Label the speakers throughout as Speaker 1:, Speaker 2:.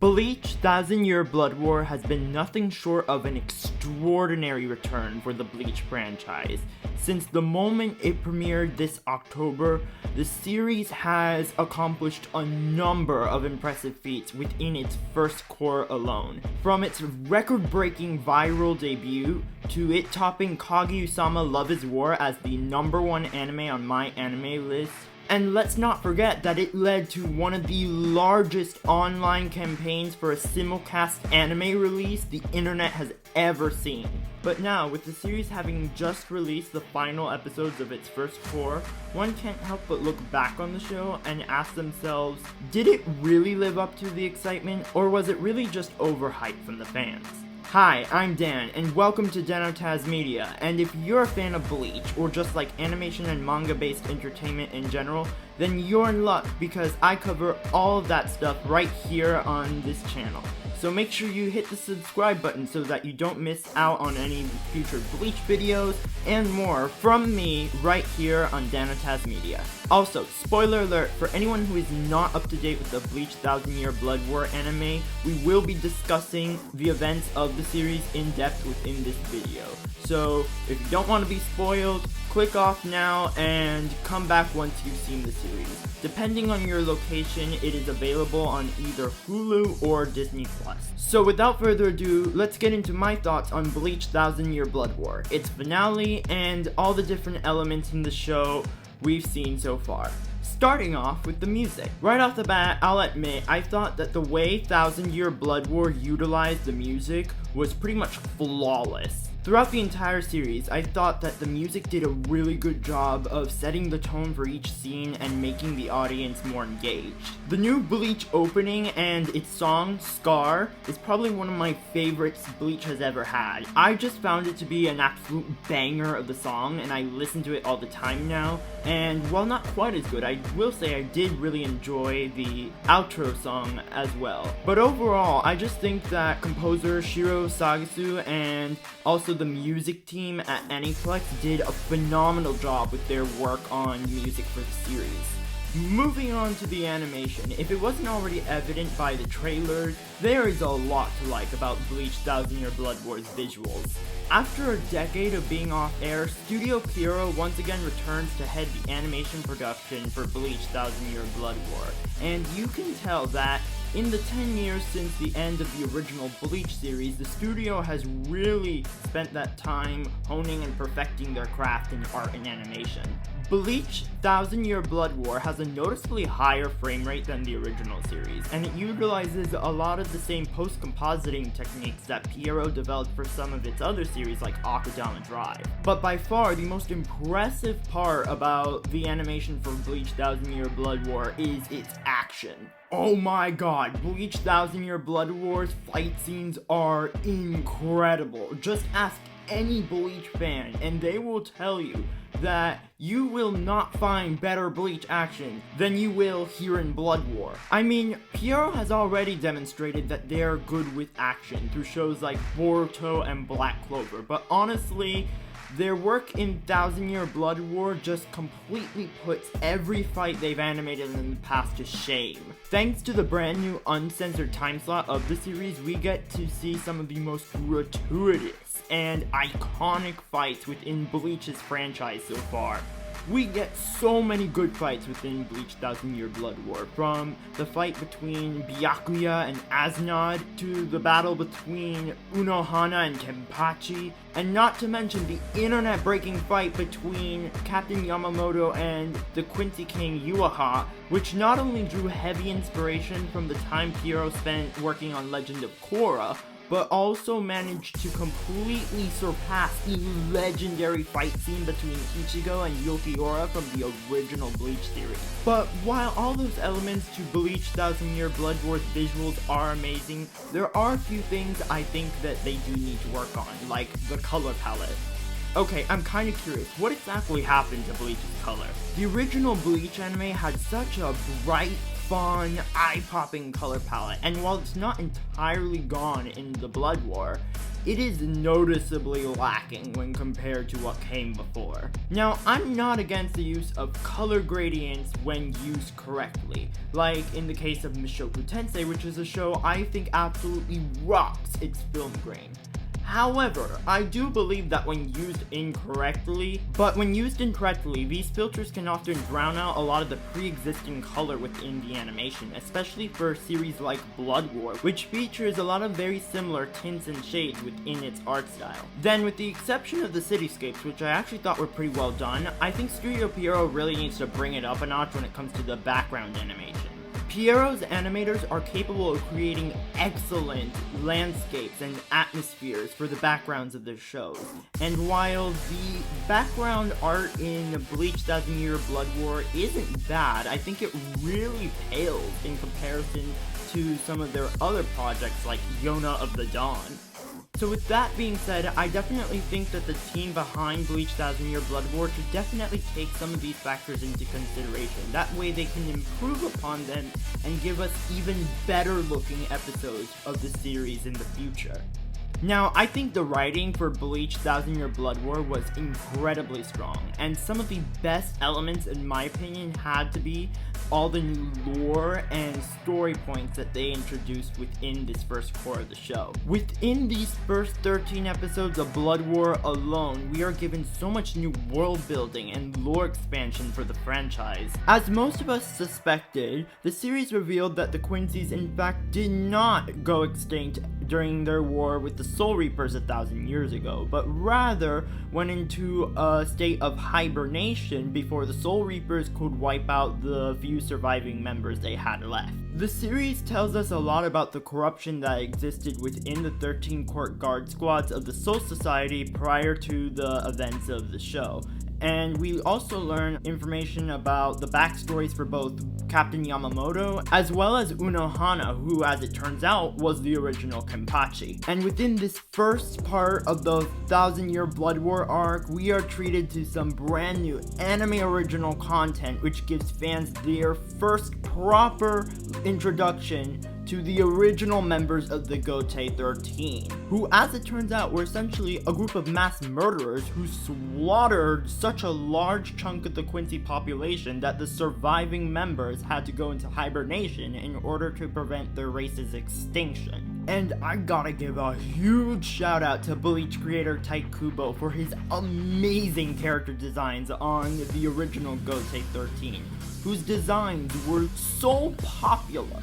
Speaker 1: Bleach Thousand Year Blood War has been nothing short of an extraordinary return for the Bleach franchise. Since the moment it premiered this October, the series has accomplished a number of impressive feats within its first core alone. From its record-breaking viral debut, to it topping Kaguya-sama Love is War as the #1 anime on my anime list. And let's not forget that it led to one of the largest online campaigns for a simulcast anime release the internet has ever seen. But now, with the series having just released the final episodes of its first core, one can't help but look back on the show and ask themselves, did it really live up to the excitement, or was it really just overhyped from the fans? Hi, I'm Dan, and welcome to Denotaz Media, and if you're a fan of Bleach, or just like animation and manga-based entertainment in general, then you're in luck, because I cover all of that stuff right here on this channel. So make sure you hit the subscribe button so that you don't miss out on any future Bleach videos and more from me right here on Denotaz Media. Also, spoiler alert, for anyone who is not up to date with the Bleach Thousand Year Blood War anime, we will be discussing the events of the series in depth within this video. So, if you don't want to be spoiled, click off now and come back once you've seen the series. Depending on your location, it is available on either Hulu or Disney+. So without further ado, let's get into my thoughts on Bleach Thousand Year Blood War, its finale, and all the different elements in the show we've seen so far. Starting off with the music. Right off the bat, I'll admit, I thought that the way Thousand Year Blood War utilized the music was pretty much flawless. Throughout the entire series, I thought that the music did a really good job of setting the tone for each scene and making the audience more engaged. The new Bleach opening and its song, Scar, is probably one of my favorites Bleach has ever had. I just found it to be an absolute banger of the song, and I listen to it all the time now, and while not quite as good, I will say I did really enjoy the outro song as well. But overall, I just think that composer Shiro Sagasu and also the music team at Aniplex did a phenomenal job with their work on music for the series. Moving on to the animation, if it wasn't already evident by the trailers, there is a lot to like about Bleach Thousand Year Blood War's visuals. After a decade of being off air, Studio Pierrot once again returns to head the animation production for Bleach Thousand Year Blood War, and you can tell that in the 10 years since the end of the original Bleach series, the studio has really spent that time honing and perfecting their craft in art and animation. Bleach Thousand Year Blood War has a noticeably higher frame rate than the original series, and it utilizes a lot of the same post-compositing techniques that Pierrot developed for some of its other series like Akudama Drive. But by far, the most impressive part about the animation for Bleach Thousand Year Blood War is its action. Oh my god, Bleach Thousand Year Blood War's fight scenes are incredible. Just ask any Bleach fan and they will tell you that you will not find better Bleach action than you will here in Blood War. I mean, Pierrot has already demonstrated that they are good with action through shows like Boruto and Black Clover, but honestly, their work in Thousand Year Blood War just completely puts every fight they've animated in the past to shame. Thanks to the brand new uncensored time slot of the series, we get to see some of the most gratuitous and iconic fights within Bleach's franchise so far. We get so many good fights within Bleach Thousand Year Blood War, from the fight between Byakuya and Aznod, to the battle between Unohana and Kenpachi, and not to mention the internet-breaking fight between Captain Yamamoto and the Quincy King Yhwach, which not only drew heavy inspiration from the time Pierrot spent working on Legend of Korra, but also managed to completely surpass the legendary fight scene between Ichigo and Yulkiora from the original Bleach series. But while all those elements to Bleach Thousand Year Blood War's visuals are amazing, there are a few things I think that they do need to work on, like the color palette. Okay, I'm kinda curious, what exactly happened to Bleach's color? The original Bleach anime had such a bright, fun, eye-popping color palette, and while it's not entirely gone in the Blood War, it is noticeably lacking when compared to what came before. Now, I'm not against the use of color gradients when used correctly, like in the case of Mushoku Tensei, which is a show I think absolutely rocks its film grain. However, I do believe that when used incorrectly, these filters can often drown out a lot of the pre-existing color within the animation, especially for a series like Blood War, which features a lot of very similar tints and shades within its art style. Then, with the exception of the cityscapes, which I actually thought were pretty well done, I think Studio Pierrot really needs to bring it up a notch when it comes to the background animation. Pierrot's animators are capable of creating excellent landscapes and atmospheres for the backgrounds of their shows. And while the background art in Bleach 1000 Year Blood War isn't bad, I think it really pales in comparison to some of their other projects like Yona of the Dawn. So with that being said, I definitely think that the team behind Bleach 1000 Year Blood War should definitely take some of these factors into consideration. That way they can improve upon them and give us even better looking episodes of the series in the future. Now, I think the writing for Bleach 1000 Year Blood War was incredibly strong, and some of the best elements in my opinion had to be all the new lore and story points that they introduced within this first core of the show. Within these first 13 episodes of Blood War alone, we are given so much new world building and lore expansion for the franchise. As most of us suspected, the series revealed that the Quincy's in fact did not go extinct during their war with the Soul Reapers 1,000 years ago, but rather went into a state of hibernation before the Soul Reapers could wipe out the few surviving members they had left. The series tells us a lot about the corruption that existed within the 13 court guard squads of the Soul Society prior to the events of the show. And we also learn information about the backstories for both Captain Yamamoto as well as Unohana, who, as it turns out, was the original Kenpachi. And within this first part of the 1000 Year Blood War arc, we are treated to some brand new anime original content, which gives fans their first proper introduction to the original members of the Gotei 13, who, as it turns out, were essentially a group of mass murderers who slaughtered such a large chunk of the Quincy population that the surviving members had to go into hibernation in order to prevent their race's extinction. And I gotta give a huge shout out to Bleach creator Taikubo for his amazing character designs on the original Gotei 13, whose designs were so popular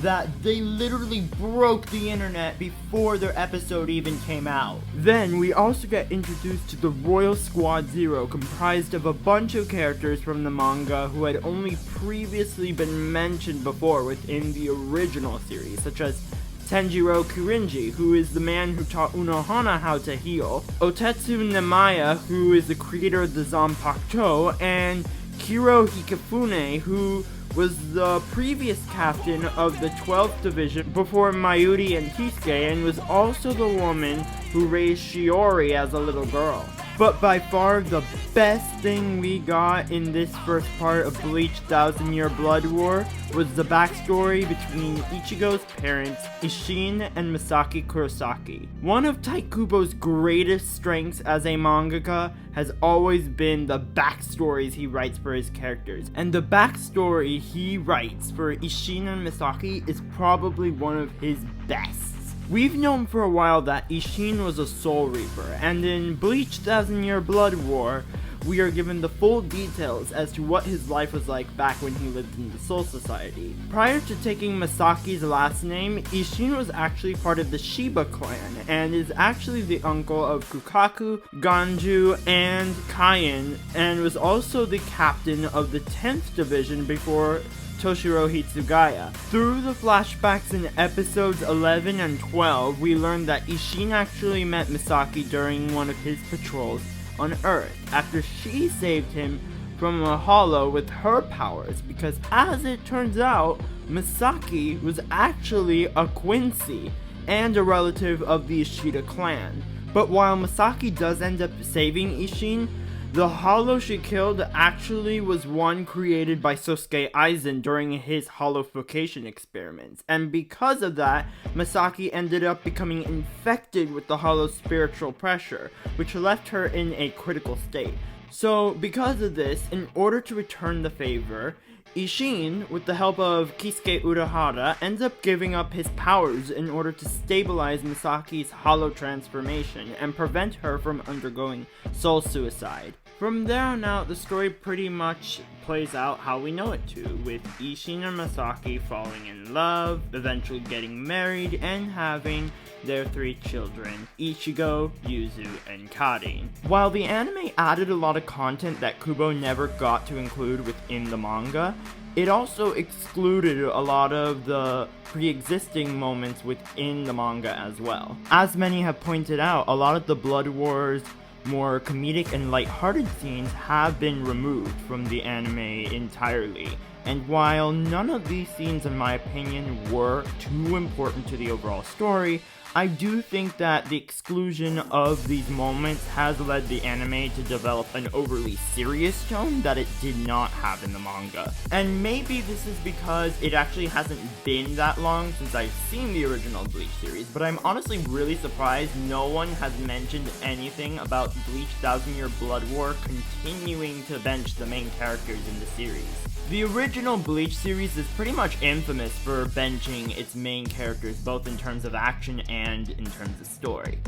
Speaker 1: that they literally broke the internet before their episode even came out. Then we also get introduced to the Royal Squad Zero, comprised of a bunch of characters from the manga who had only previously been mentioned before within the original series, such as Tenjiro Kurinji, who is the man who taught Unohana how to heal, Otetsu Nemaya, who is the creator of the Zanpakuto, and Kiro Hikifune, who was the previous captain of the 12th Division before Mayuri and Kisuke, and was also the woman who raised Shiori as a little girl. But by far the best thing we got in this first part of Bleach 1000 Year Blood War was the backstory between Ichigo's parents, Isshin and Masaki Kurosaki. One of Taikubo's greatest strengths as a mangaka has always been the backstories he writes for his characters, and the backstory he writes for Isshin and Masaki is probably one of his best. We've known for a while that Isshin was a Soul Reaper, and in Bleach 1000 Year Blood War, we are given the full details as to what his life was like back when he lived in the Soul Society. Prior to taking Masaki's last name, Isshin was actually part of the Shiba clan, and is actually the uncle of Kukaku, Ganju, and Kaien, and was also the captain of the 10th Division before Toshiro Hitsugaya. Through the flashbacks in episodes 11 and 12, we learned that Isshin actually met Misaki during one of his patrols on Earth, after she saved him from a hollow with her powers, because as it turns out, Misaki was actually a Quincy, and a relative of the Ishida clan. But while Misaki does end up saving Isshin, The hollow she killed actually was one created by Sosuke Aizen during his hollowification experiments, and because of that, Masaki ended up becoming infected with the hollow's spiritual pressure, which left her in a critical state. So, because of this, in order to return the favor, Isshin, with the help of Kisuke Unohana, ends up giving up his powers in order to stabilize Masaki's hollow transformation and prevent her from undergoing soul suicide. From there on out, the story pretty much plays out how we know it to, with Isshin and Masaki falling in love, eventually getting married, and having their 3 children, Ichigo, Yuzu, and Karin. While the anime added a lot of content that Kubo never got to include within the manga, it also excluded a lot of the pre-existing moments within the manga as well. As many have pointed out, a lot of the Blood Wars more comedic and lighthearted scenes have been removed from the anime entirely. And while none of these scenes, in my opinion, were too important to the overall story, I do think that the exclusion of these moments has led the anime to develop an overly serious tone that it did not have in the manga. And maybe this is because it actually hasn't been that long since I've seen the original Bleach series, but I'm honestly really surprised no one has mentioned anything about Bleach 1000 Year Blood War continuing to bench the main characters in the series. The original Bleach series is pretty much infamous for benching its main characters both in terms of action and in terms of story.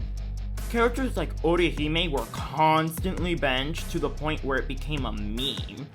Speaker 1: Characters like Orihime were constantly benched to the point where it became a meme.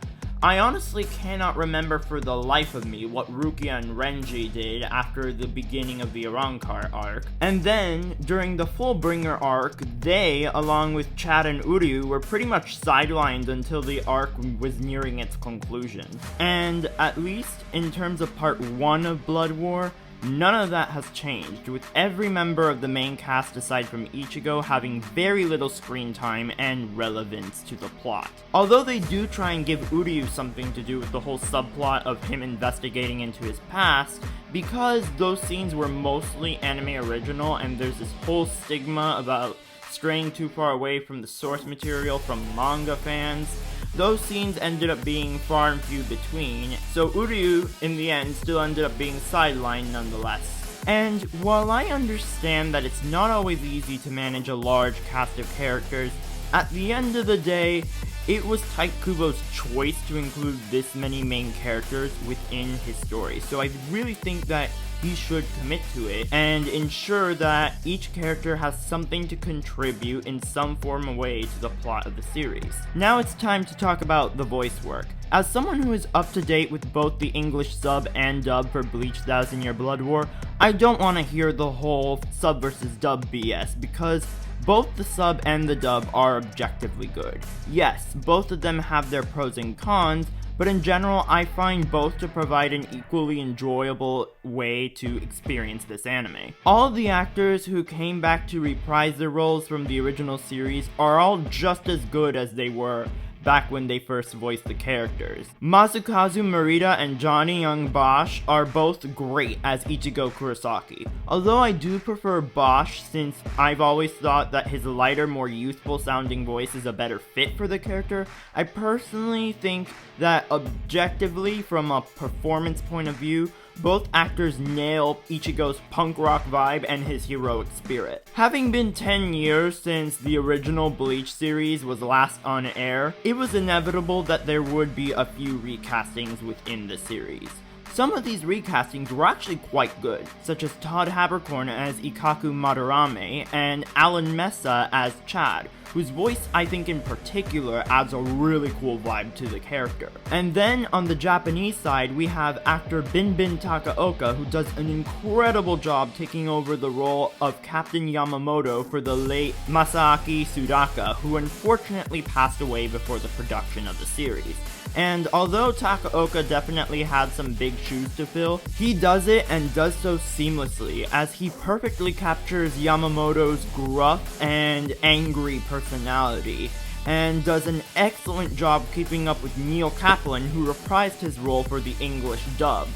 Speaker 1: I honestly cannot remember for the life of me what Rukia and Renji did after the beginning of the Arrancar arc. And then, during the Fullbringer arc, they, along with Chad and Uryu, were pretty much sidelined until the arc was nearing its conclusion. And at least in terms of part 1 of Blood War, none of that has changed, with every member of the main cast aside from Ichigo having very little screen time and relevance to the plot. Although they do try and give Uryu something to do with the whole subplot of him investigating into his past, because those scenes were mostly anime original and there's this whole stigma about straying too far away from the source material from manga fans, those scenes ended up being far and few between, so Uryu, in the end, still ended up being sidelined nonetheless. And while I understand that it's not always easy to manage a large cast of characters, at the end of the day, it was Tite Kubo's choice to include this many main characters within his story, so I really think that he should commit to it and ensure that each character has something to contribute in some form or way to the plot of the series. Now it's time to talk about the voice work. As someone who is up to date with both the English sub and dub for Bleach 1000 Year Blood War, I don't want to hear the whole sub versus dub BS because both the sub and the dub are objectively good. Yes, both of them have their pros and cons, but in general, I find both to provide an equally enjoyable way to experience this anime. All of the actors who came back to reprise their roles from the original series are all just as good as they were back when they first voiced the characters. Masukazu Morita and Johnny Young Bosch are both great as Ichigo Kurosaki. Although I do prefer Bosch since I've always thought that his lighter, more youthful sounding voice is a better fit for the character, I personally think that objectively, from a performance point of view, both actors nail Ichigo's punk rock vibe and his heroic spirit. Having been 10 years since the original Bleach series was last on air, it was inevitable that there would be a few recastings within the series. Some of these recastings were actually quite good, such as Todd Haberkorn as Ikaku Madarame and Alan Mesa as Chad, whose voice I think in particular adds a really cool vibe to the character. And then on the Japanese side, we have actor Bin Takaoka, who does an incredible job taking over the role of Captain Yamamoto for the late Masaaki Sudaka, who unfortunately passed away before the production of the series. And although Takaoka definitely had some big shoes to fill, he does it and does so seamlessly, as he perfectly captures Yamamoto's gruff and angry personality, and does an excellent job keeping up with Neil Kaplan, who reprised his role for the English dub.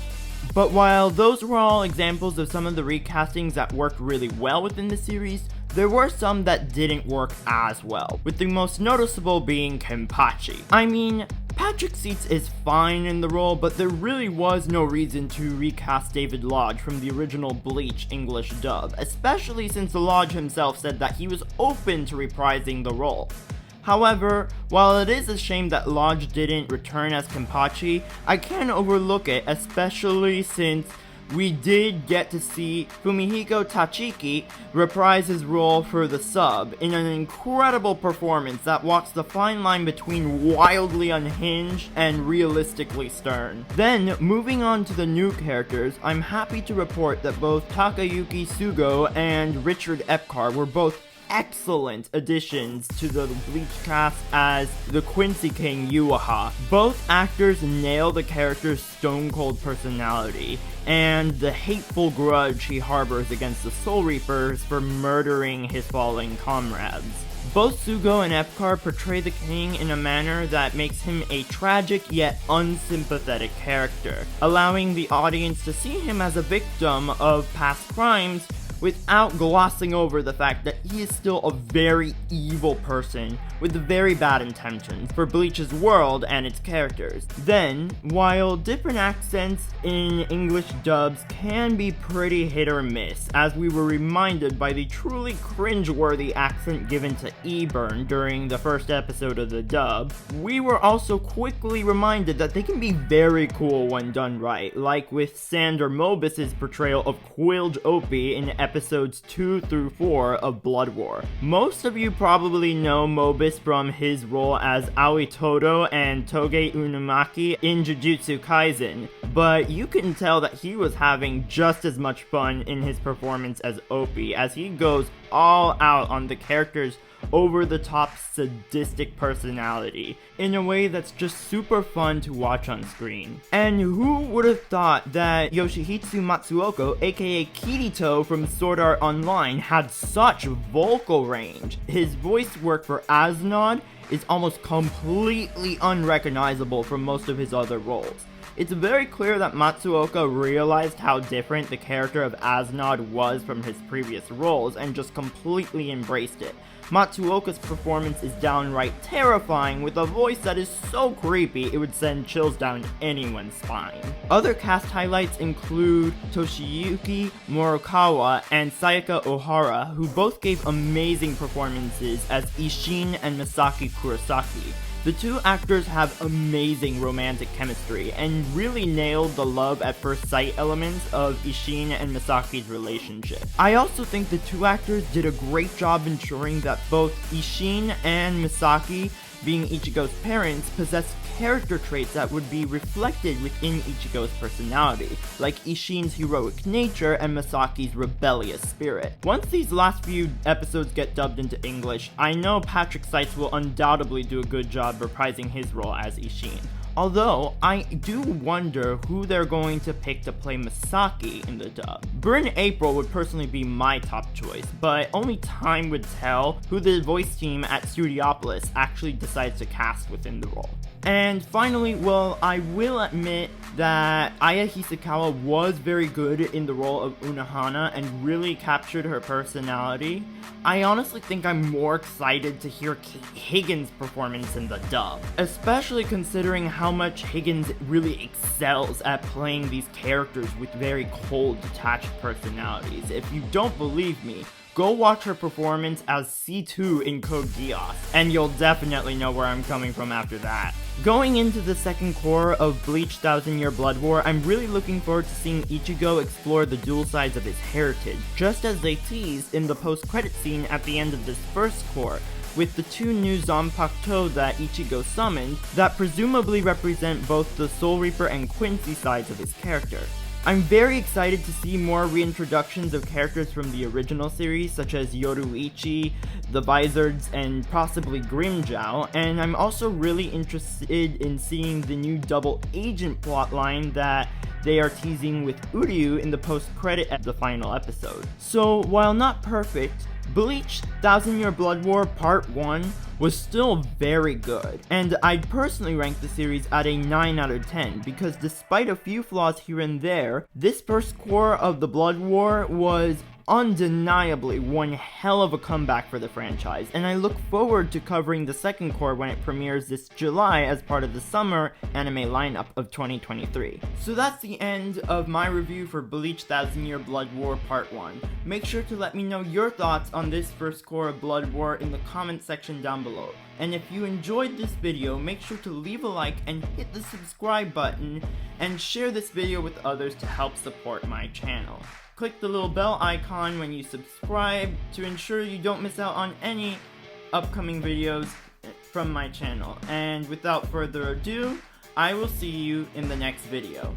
Speaker 1: But while those were all examples of some of the recastings that worked really well within the series, there were some that didn't work as well, with the most noticeable being Kenpachi. I mean, Patrick Seats is fine in the role, but there really was no reason to recast David Lodge from the original Bleach English dub, especially since Lodge himself said that he was open to reprising the role. However, while it is a shame that Lodge didn't return as Kenpachi, I can't overlook it, especially since we did get to see Fumihiko Tachiki reprise his role for the sub in an incredible performance that walks the fine line between wildly unhinged and realistically stern. Then, moving on to the new characters, I'm happy to report that both Takayuki Sugo and Richard Epcar were both excellent additions to the Bleach cast as the Quincy King Yhwach. Both actors nail the character's stone-cold personality and the hateful grudge he harbors against the Soul Reapers for murdering his fallen comrades. Both Sugo and Epcar portray the king in a manner that makes him a tragic yet unsympathetic character, allowing the audience to see him as a victim of past crimes without glossing over the fact that he is still a very evil person with very bad intentions for Bleach's world and its characters. Then, while different accents in English dubs can be pretty hit or miss, as we were reminded by the truly cringeworthy accent given to Eburn during the first episode of the dub, we were also quickly reminded that they can be very cool when done right, like with Sander Mobus' portrayal of Quilge Opie in episodes 2 through 4 of Blood War. Most of you probably know Mobus from his role as Aoi Todo and Toge Unumaki in Jujutsu Kaisen, but you can tell that he was having just as much fun in his performance as Opie, as he goes all out on the character's over-the-top sadistic personality in a way that's just super fun to watch on screen. And who would have thought that Yoshihitsu Matsuoko, aka Kirito from Sword Art Online, had such vocal range? His voice work for Asnod is almost completely unrecognizable from most of his other roles. It's very clear that Matsuoka realized how different the character of Asnod was from his previous roles and just completely embraced it. Matsuoka's performance is downright terrifying, with a voice that is so creepy it would send chills down anyone's spine. Other cast highlights include Toshiyuki Morokawa and Sayaka Ohara, who both gave amazing performances as Ishin and Misaki Kurosaki. The two actors have amazing romantic chemistry and really nailed the love at first sight elements of Ishin and Misaki's relationship. I also think the two actors did a great job ensuring that both Ishin and Misaki, being Ichigo's parents, possess character traits that would be reflected within Ichigo's personality, like Ishin's heroic nature and Misaki's rebellious spirit. Once these last few episodes get dubbed into English, I know Patrick Seitz will undoubtedly do a good job reprising his role as Ishin. Although, I do wonder who they're going to pick to play Misaki in the dub. Bryn April would personally be my top choice, but only time would tell who the voice team at Studiopolis actually decides to cast within the role. And finally, well, I will admit that Aya Hisakawa was very good in the role of Unohana and really captured her personality. I honestly think I'm more excited to hear Kate Higgins' performance in the dub, especially considering how much Higgins really excels at playing these characters with very cold, detached personalities. If you don't believe me, go watch her performance as C2 in Code Geass, and you'll definitely know where I'm coming from after that. Going into the second core of Bleach 1000 Year Blood War, I'm really looking forward to seeing Ichigo explore the dual sides of his heritage, just as they teased in the post-credit scene at the end of this first core, with the two new Zanpakuto that Ichigo summoned that presumably represent both the Soul Reaper and Quincy sides of his character. I'm very excited to see more reintroductions of characters from the original series, such as Yoruichi, the Vizards, and possibly Grimmjow, and I'm also really interested in seeing the new double agent plotline that they are teasing with Uryu in the post-credit at the final episode. So, while not perfect, Bleach 1000 Year Blood War Part 1 was still very good, and I'd personally rank the series at a 9 out of 10 because despite a few flaws here and there, this first core of the Blood War was undeniably one hell of a comeback for the franchise, and I look forward to covering the second core when it premieres this July as part of the summer anime lineup of 2023. So that's the end of my review for Bleach 1000 Year Blood War Part 1. Make sure to let me know your thoughts on this first core of Blood War in the comment section down below. And if you enjoyed this video, make sure to leave a like and hit the subscribe button, and share this video with others to help support my channel. Click the little bell icon when you subscribe to ensure you don't miss out on any upcoming videos from my channel. And without further ado, I will see you in the next video.